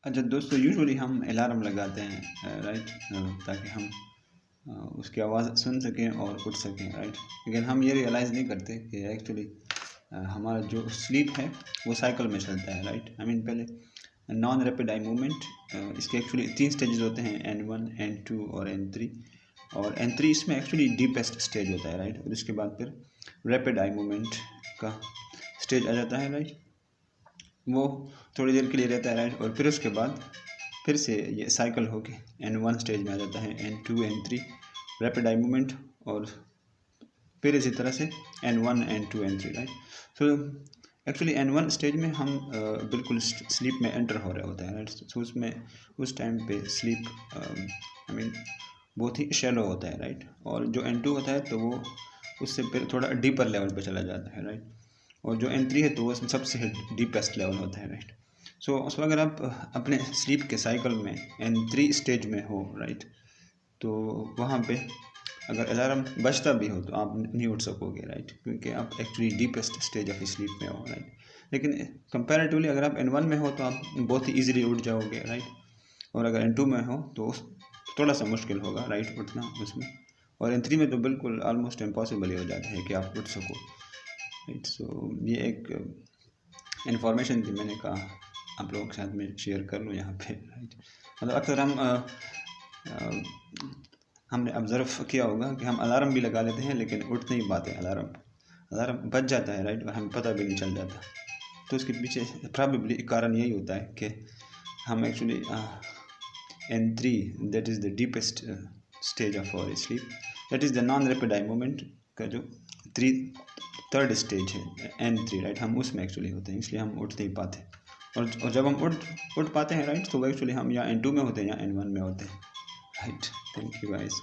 अच्छा दोस्तों, यूजुअली हम अलार्म लगाते हैं राइट, ताकि हम उसकी आवाज़ सुन सकें और उठ सकें राइट। लेकिन हम ये रियलाइज़ नहीं करते कि एक्चुअली हमारा जो स्लीप है वो साइकिल में चलता है राइट। आई मीन पहले नॉन रैपिड आई मूवमेंट, इसके एक्चुअली 3 स्टेजेस होते हैं, N1, N2 और N3। और N3 इसमें एक्चुअली डीपेस्ट स्टेज होता है राइट। और इसके बाद फिर रैपिड आई मूवमेंट का स्टेज आ जाता है राइट, वो थोड़ी देर के लिए रहता है राइट। और फिर उसके बाद फिर से ये साइकिल होके N1 स्टेज में आ जाता है, N2, N3 rapid eye movement, और फिर इसी तरह से N1, N2, N3 right. So actually N1 stage में हम बिल्कुल स्लीप में एंटर हो रहे होते हैं राइट। सो उसमें उस टाइम पे स्लीप आई मीन बहुत ही शैलो होता है राइट। और जो N2 होता है तो वो उससे फिर थोड़ा डीपर लेवल पे चला जाता है राइट। और जो N3 है तो वो सबसे डीपेस्ट लेवल होता है राइट। सो उसमें अगर आप अपने स्लीप के साइकिल में N3 स्टेज में हो राइट, तो वहाँ पे अगर अलार्म बजता भी हो तो आप नहीं उठ सकोगे राइट, क्योंकि आप actually deepest stage of sleep में हो राइट। लेकिन कंपैरेटिवली अगर आप N1 में हो तो आप बहुत ही ईजिली उठ जाओगे राइट। और अगर N2 में हो तो थोड़ा सा मुश्किल होगा राइट उठना उसमें। और N3 में तो बिल्कुल ऑलमोस्ट इम्पॉसिबल ही हो जाता है कि आप उठ सको राइट। सो ये एक इन्फॉर्मेशन थी, मैंने कहा आप लोगों के साथ में शेयर कर लूँ यहाँ पे राइट। मतलब अक्सर हमने ऑब्ज़र्व किया होगा कि हम अलार्म भी लगा लेते हैं लेकिन उठ नहीं पाते। अलार्म बज जाता है राइट और हमें पता भी नहीं चल जाता। तो उसके पीछे प्रॉबेबली कारण यही होता है कि हम actually N3 that is the deepest stage of our sleep, that is the non rapid eye movement का जो थर्ड स्टेज है N3 राइट, हम उसमें एक्चुअली होते हैं, इसलिए हम उठ नहीं पाते। और जब हम उठ पाते हैं राइट, तो वो एक्चुअली हम या N2 में होते हैं या N1 में होते हैं राइट। Thank you guys.